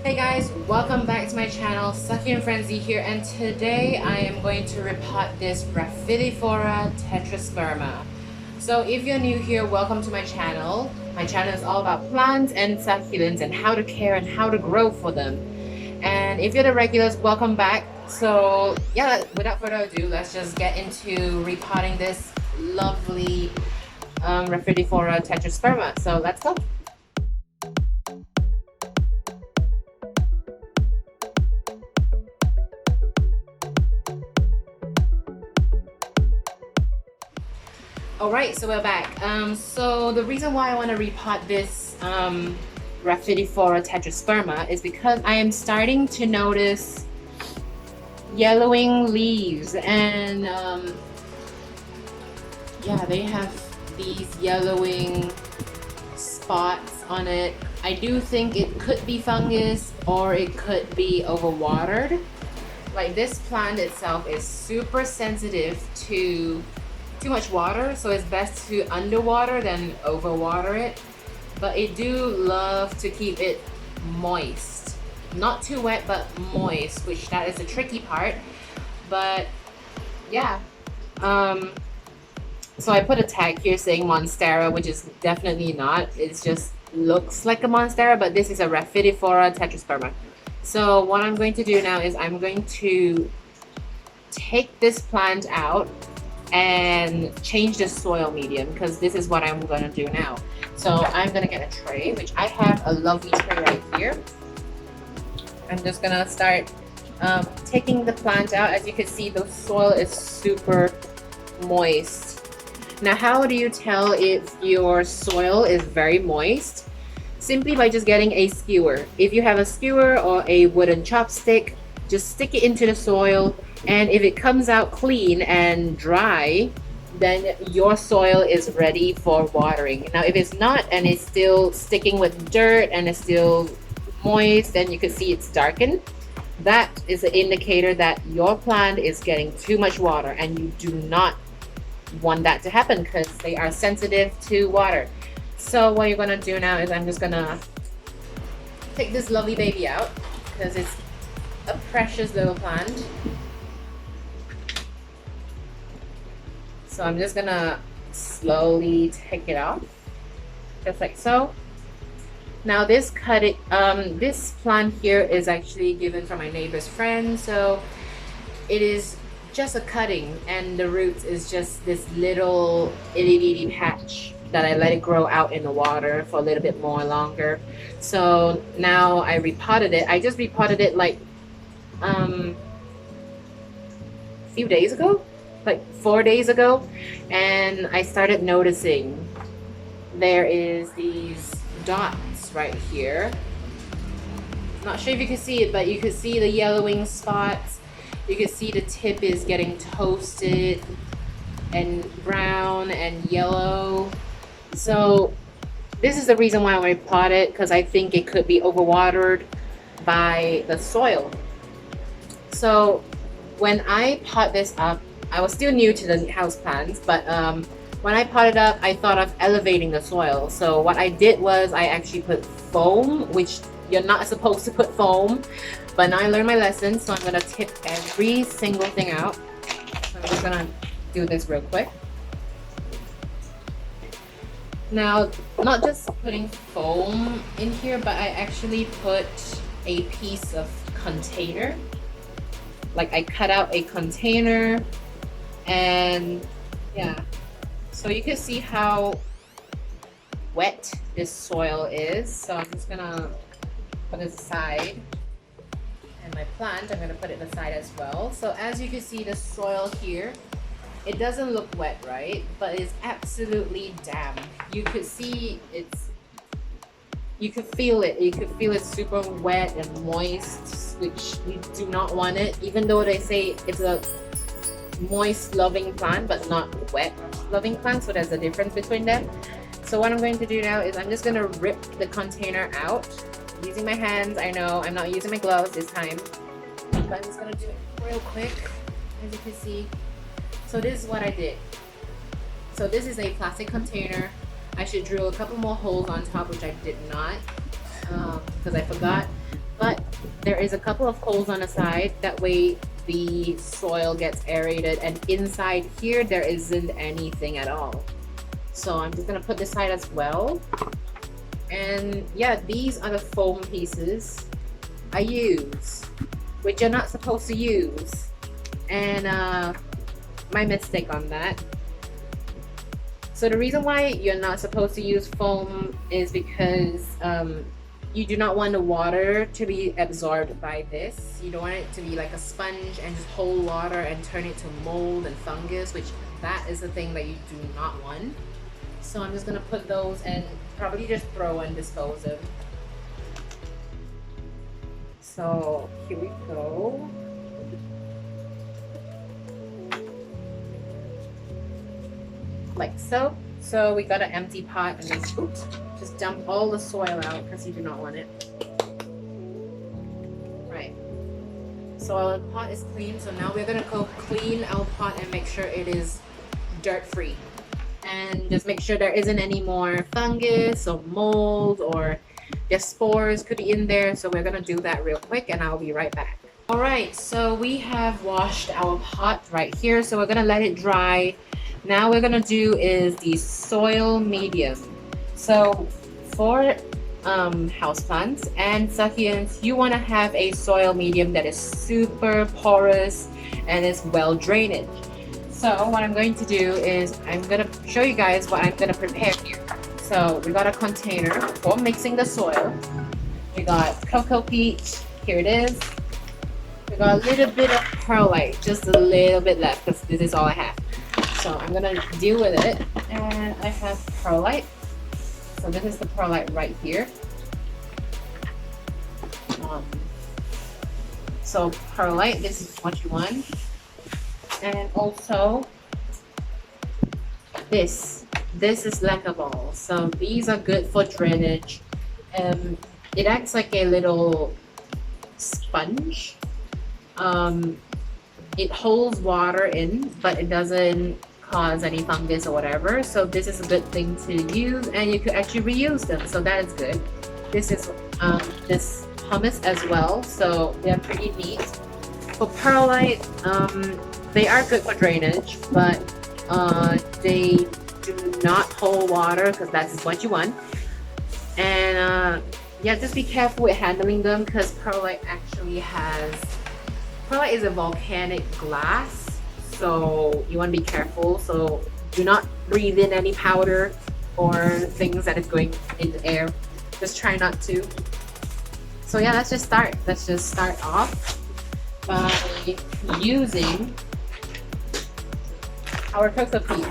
Hey guys, welcome back to my channel, Succulent Frenzy here, and today I am going to repot this Rhaphidiphora Tetrasperma. So if you're new here, welcome to my channel. My channel is all about plants and succulents and how to care and how to grow for them. And if you're the regulars, welcome back. So yeah, without further ado, let's just get into repotting this lovely Rhaphidiphora Tetrasperma. So let's go. Alright, so we're back. So the reason why I want to repot this Rhaphidiphora Tetrasperma is because I am starting to notice yellowing leaves, and yeah, they have these yellowing spots on it. I do think it could be fungus or it could be overwatered. Like, this plant itself is super sensitive to too much water, so it's best to underwater than overwater it. But it do love to keep it moist, not too wet but moist, which that is the tricky part. But yeah, so I put a tag here saying Monstera, which is definitely not. It just looks like a Monstera, but this is a Rhaphidiphora Tetrasperma. So what I'm going to do now is I'm going to take this plant out and change the soil medium, because this is what I'm going to do now. So I'm going to get a tray, which I have a lovely tray right here. I'm just going to start taking the plant out. As you can see, the soil is super moist. Now, how do you tell if your soil is very moist? Simply by just getting a skewer. If you have a skewer or a wooden chopstick, just stick it into the soil, and if it comes out clean and dry, then your soil is ready for watering. Now, if it's not and it's still sticking with dirt and it's still moist, then you can see it's darkened. That is an indicator that your plant is getting too much water, and you do not want that to happen because they are sensitive to water. So what you're gonna do now is I'm just gonna take this lovely baby out because it's a precious little plant. So I'm just gonna slowly take it off, just like so. Now this this plant here is actually given from my neighbor's friend, so it is just a cutting, and the roots is just this little itty bitty patch that I let it grow out in the water for a little bit more longer. So now I repotted it. I just repotted it like a few days ago, like 4 days ago, and I started noticing there is these dots right here. Not sure if you can see it, but you can see the yellowing spots. You can see the tip is getting toasted and brown and yellow. So this is the reason why I repot it, because I think it could be overwatered by the soil. So when I pot this up, I was still new to the house plants, but when I potted up, I thought of elevating the soil. So what I did was I actually put foam, which you're not supposed to put foam, but now I learned my lesson, so I'm gonna tip every single thing out. So I'm just gonna do this real quick. Now, not just putting foam in here, but I actually put a piece of container. Like, I cut out a container, and yeah. So you can see how wet this soil is. So I'm just gonna put it aside. And my plant, I'm gonna put it aside as well. So as you can see, the soil here, it doesn't look wet, right? But it's absolutely damp. You could see you could feel it. You could feel it super wet and moist, which you do not want it, even though they say it's a moist loving plant but not wet loving plant, so there's a difference between them. So what I'm going to do now is I'm just going to rip the container out using my hands. I know I'm not using my gloves this time, but I'm just going to do it real quick. As you can see, so this is what I did. So this is a plastic container. I should drill a couple more holes on top, which I did not because I forgot. But there is a couple of holes on the side. That way the soil gets aerated, and inside here there isn't anything at all. So I'm just gonna put this side as well. And yeah, these are the foam pieces I use, which you're not supposed to use. And my mistake on that. So the reason why you're not supposed to use foam is because you do not want the water to be absorbed by this. You don't want it to be like a sponge and just hold water and turn it to mold and fungus, which that is the thing that you do not want. So I'm just gonna put those and probably just throw and dispose of. So here we go. Like so. So we got an empty pot and just dump all the soil out because you do not want it. Right. So our pot is clean. So now we're gonna go clean our pot and make sure it is dirt free. And just make sure there isn't any more fungus or mold or the spores could be in there. So we're gonna do that real quick and I'll be right back. All right, so we have washed our pot right here. So we're gonna let it dry. Now we're gonna do is the soil medium. So for houseplants and succulents, you wanna have a soil medium that is super porous and is well drainage. So what I'm going to do is I'm going to show you guys what I'm going to prepare here. So we got a container for mixing the soil. We got cocoa peat. Here it is. We got a little bit of perlite, just a little bit left because this is all I have. So I'm going to deal with it. And I have perlite. So this is the perlite right here. So perlite, this is what you want. And also this is leckable. So these are good for drainage. It acts like a little sponge. It holds water in, but it doesn't cause any fungus or whatever. So this is a good thing to use, and you could actually reuse them. So that is good. This is this pumice as well. So they're pretty neat. For perlite, they are good for drainage, but they do not hold water because that's what you want. And yeah, just be careful with handling them because perlite is a volcanic glass, so you want to be careful. So do not breathe in any powder or things that is going in the air. Just try not to. So yeah, let's just start off by using our cocoa peat.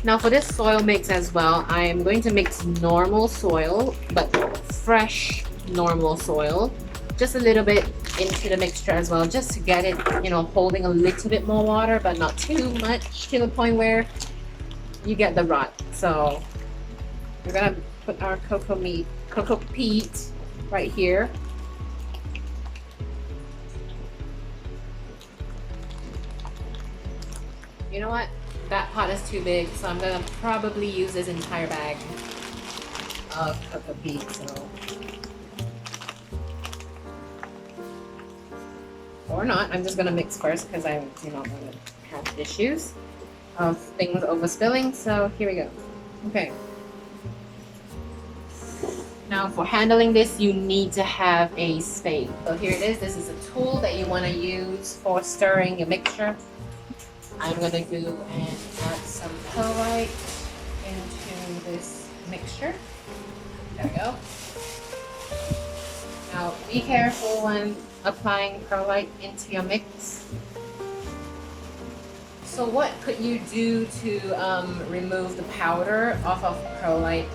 Now for this soil mix as well, I am going to mix normal soil, but fresh normal soil, just a little bit into the mixture as well, just to get it, holding a little bit more water, but not too much to the point where you get the rot. So we're gonna put our cocoa peat right here. You know what? That pot is too big, so I'm gonna probably use this entire bag of cocoa peat. So, or not. I'm just gonna mix first because I do not want to have issues of things overspilling. So here we go. Okay. Now for handling this, you need to have a spade. So here it is. This is a tool that you want to use for stirring your mixture. I'm going to go and add some perlite into this mixture. There we go. Now be careful when applying perlite into your mix. So what could you do to remove the powder off of perlite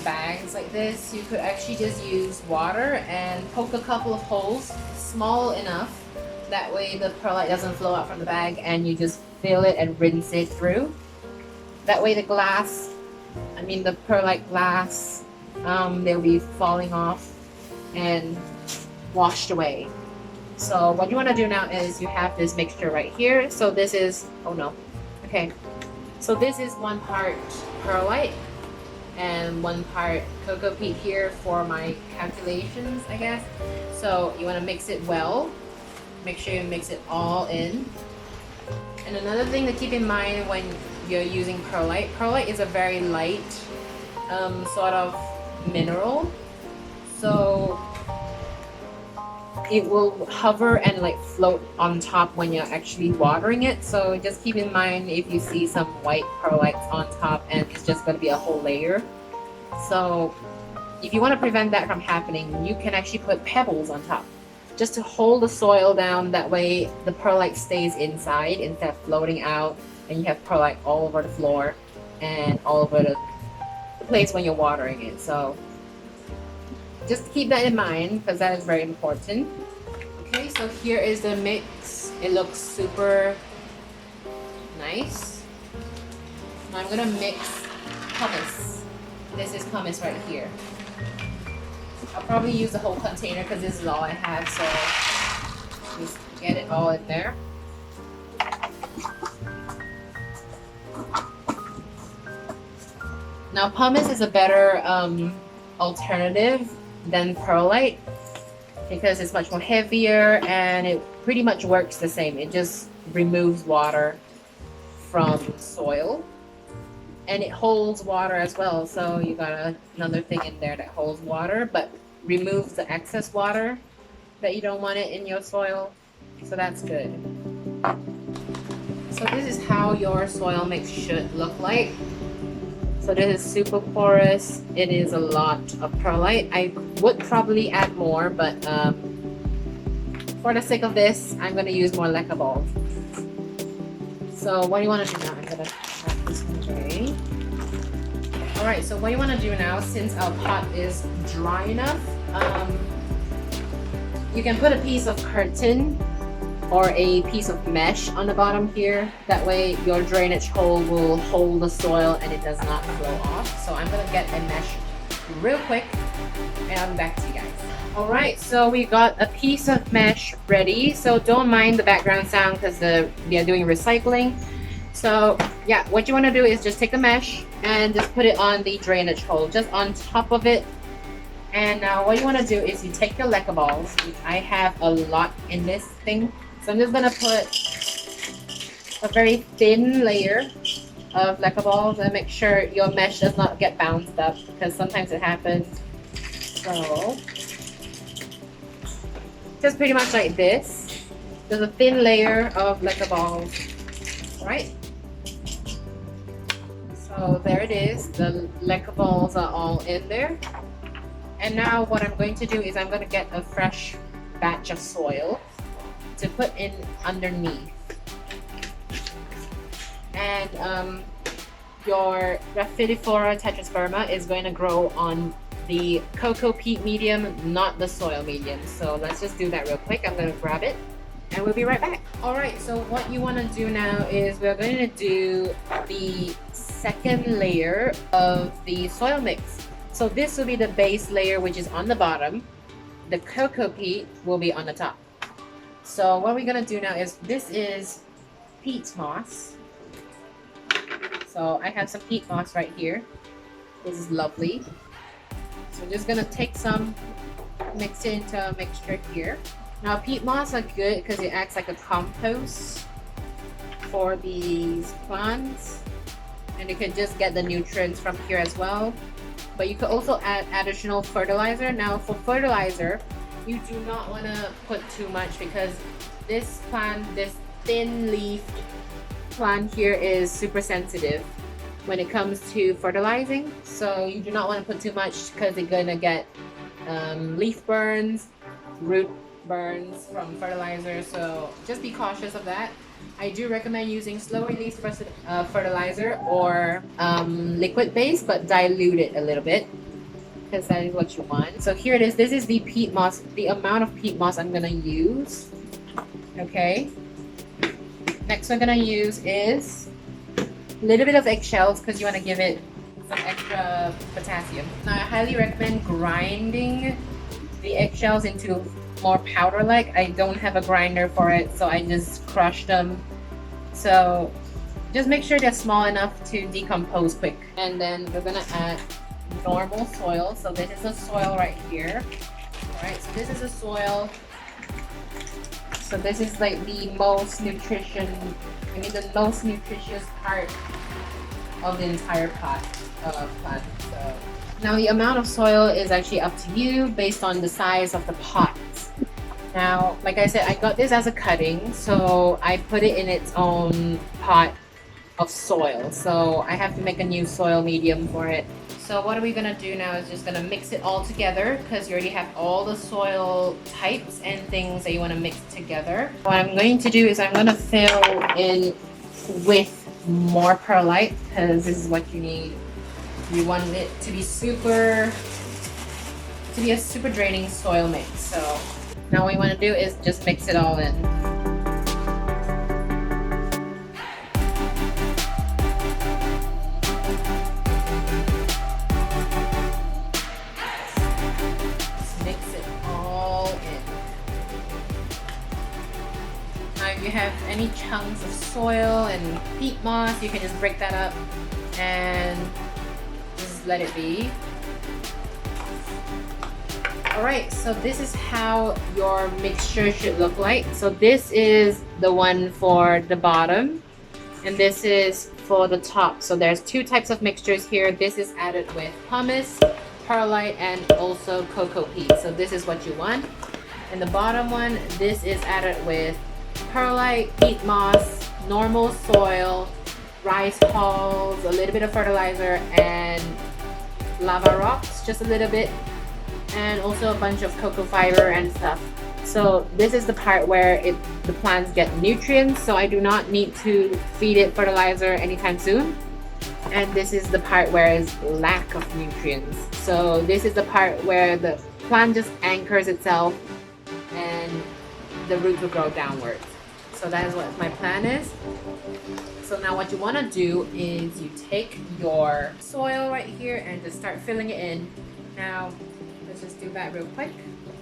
bags like this? You could actually just use water and poke a couple of holes, small enough, that way the perlite doesn't flow out from the bag, and you just fill it and rinse it through. That way the perlite glass, they'll be falling off and washed away. So what you want to do now is you have this mixture right here. So this is, so this is 1 part perlite and 1 part cocoa peat here for my calculations, I guess. So you want to mix it well. Make sure you mix it all in. And another thing to keep in mind when you're using perlite, perlite is a very light sort of mineral, so it will hover and like float on top when you're actually watering it. So just keep in mind if you see some white perlites on top and it's just going to be a whole layer. So if you want to prevent that from happening, you can actually put pebbles on top just to hold the soil down. That way the perlite stays inside instead of floating out, and you have perlite all over the floor and all over the place when you're watering it. So just keep that in mind because that is very important. Okay, so here is the mix. It looks super nice. Now I'm gonna mix pumice. This is pumice right here. I'll probably use the whole container because this is all I have, so just get it all in there. Now pumice is a better alternative than perlite because it's much more heavier and it pretty much works the same. It just removes water from soil and it holds water as well. So you got another thing in there that holds water but removes the excess water that you don't want it in your soil. So that's good. So this is how your soil mix should look like. So this is super porous. It is a lot of perlite. I would probably add more, but for the sake of this, I'm going to use more leca balls. So what do you want to do now? I'm going to have this one away. Alright, so what you want to do now, since our pot is dry enough, you can put a piece of curtain or a piece of mesh on the bottom here. That way your drainage hole will hold the soil and it does not flow off. So I'm going to get a mesh real quick and I'll be back to you guys. Alright, so we got a piece of mesh ready. So don't mind the background sound because we are doing recycling. So yeah, what you want to do is just take a mesh and just put it on the drainage hole, just on top of it. And now what you want to do is you take your leca balls, which I have a lot in this thing. So I'm just going to put a very thin layer of leca balls and make sure your mesh does not get bounced up because sometimes it happens. So just pretty much like this. There's a thin layer of leca balls, right? So there it is. The leca balls are all in there. And now what I'm going to do is I'm going to get a fresh batch of soil to put in underneath. And your Rhaphidiphora Tetrasperma is going to grow on the cocoa peat medium, not the soil medium. So let's just do that real quick. I'm going to grab it and we'll be right back. Alright, so what you want to do now is we're going to do the second layer of the soil mix. So this will be the base layer, which is on the bottom. The cocoa peat will be on the top. So what we're going to do now is, this is peat moss. So I have some peat moss right here. This is lovely. So I'm just going to take some, mix it into a mixture here. Now peat moss are good because it acts like a compost for these plants. And you can just get the nutrients from here as well. But you could also add additional fertilizer. Now for fertilizer, you do not want to put too much because this plant, this thin leaf plant here is super sensitive when it comes to fertilizing. So you do not want to put too much because they're going to get leaf burns, root burns from fertilizer. So just be cautious of that. I do recommend using slow release fertilizer or liquid base, but dilute it a little bit because that is what you want. So here it is. This is the peat moss, the amount of peat moss I'm going to use. Okay. Next we're going to use is a little bit of eggshells because you want to give it some extra potassium. Now I highly recommend grinding the eggshells into more powder-like. I don't have a grinder for it, so I just crush them. So just make sure they're small enough to decompose quick. And then we're gonna add normal soil. So this is the soil right here. All right, so this is the soil. So this is like the most the most nutritious part of the entire plant. So now the amount of soil is actually up to you based on the size of the pot. Now, like I said, I got this as a cutting, so I put it in its own pot of soil. So I have to make a new soil medium for it. So what are we gonna do now is just gonna mix it all together because you already have all the soil types and things that you wanna mix together. What I'm going to do is I'm gonna fill in with more perlite because this is what you need. You want it to be a super draining soil mix. So now what you wanna do is just mix it all in. If you have any chunks of soil and peat moss, you can just break that up and just let it be. Alright, so this is how your mixture should look like. So this is the one for the bottom and this is for the top. So there's two types of mixtures here. This is added with pumice, perlite, and also cocoa peat. So this is what you want. And the bottom one, this is added with perlite, peat moss, normal soil, rice hulls, a little bit of fertilizer, and lava rocks, just a little bit, and also a bunch of cocoa fiber and stuff. So this is the part where the plants get nutrients, so I do not need to feed it fertilizer anytime soon. And this is the part where is lack of nutrients. So this is the part where the plant just anchors itself and the roots will grow downwards. So that is what my plan is. So now what you want to do is you take your soil right here and just start filling it in. Now let's just do that real quick.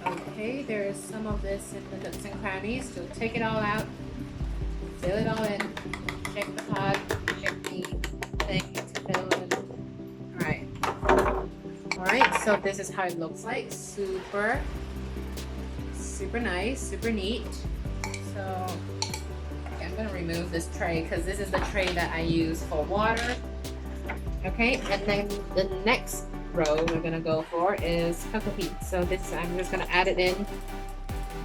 Okay, there's some of this in the nooks and crannies, so take it all out, fill it all in, shake the pot, shake the thing to fill it. Alright, so this is how it looks like. Super nice, super neat. So I'm gonna remove this tray because this is the tray that I use for water. Okay, and then the next row we're gonna go for is cocoa peat. So this I'm just gonna add it in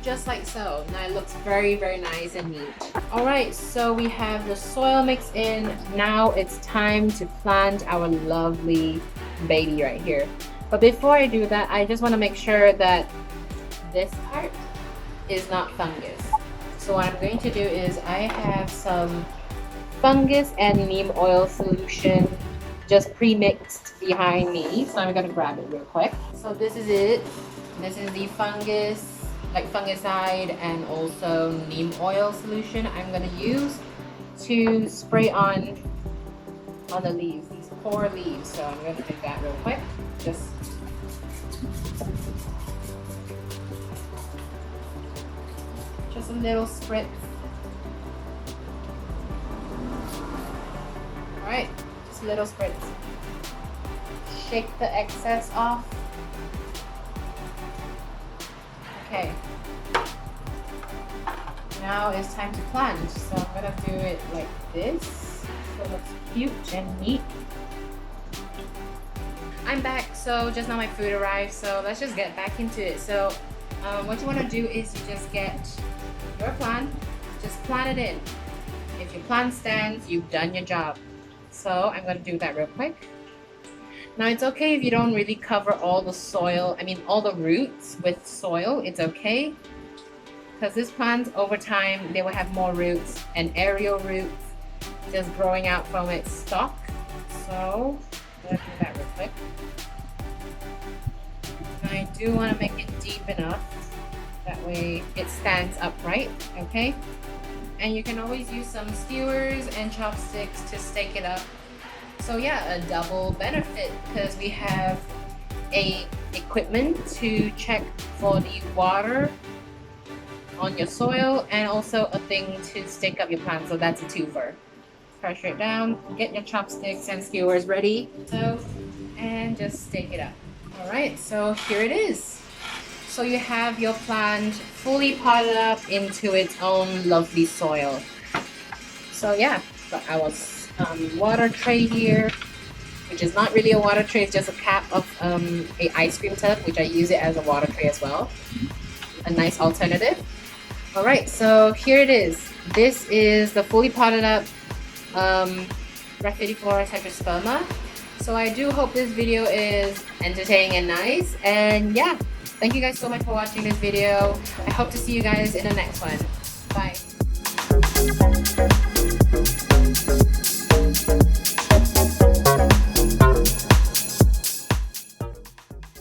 just like so. Now it looks very nice and neat. Alright, so we have the soil mix in. Now it's time to plant our lovely baby right here. But before I do that, I just want to make sure that this part is not fungus. So what I'm going to do is I have some fungus and neem oil solution just pre-mixed behind me. So I'm going to grab it real quick. So this is it. This is the fungus, like fungicide and also neem oil solution I'm going to use to spray on the leaves, these poor leaves. So I'm going to do that real quick. Just a little spritz. Alright, just a little spritz. Shake the excess off. Okay. Now it's time to plant. So I'm gonna do it like this. So it looks cute and neat. I'm back, so just now my food arrived, so let's just get back into it. So what you want to do is you just get your plant, just plant it in. If your plant stands, you've done your job. So I'm going to do that real quick. Now it's okay if you don't really cover all the soil, all the roots with soil, it's okay. Because this plant over time, they will have more roots and aerial roots just growing out from its stalk. So I'm going to do that real quick. And I do want to make it deep enough. That way it stands upright, okay? And you can always use some skewers and chopsticks to stake it up. So yeah, a double benefit because we have a equipment to check for the water on your soil and also a thing to stake up your plant. So that's a twofer. Pressure it down, get your chopsticks and skewers ready. So, and just stake it up. All right, so here it is. So you have your plant fully potted up into its own lovely soil. So yeah, got our water tray here, which is not really a water tray, it's just a cap of a ice cream tub, which I use it as a water tray as well. A nice alternative. All right, so here it is. This is the fully potted up Rhaphidiphora Tetrasperma. So I do hope this video is entertaining and nice. And yeah, thank you guys so much for watching this video. I hope to see you guys in the next one. Bye.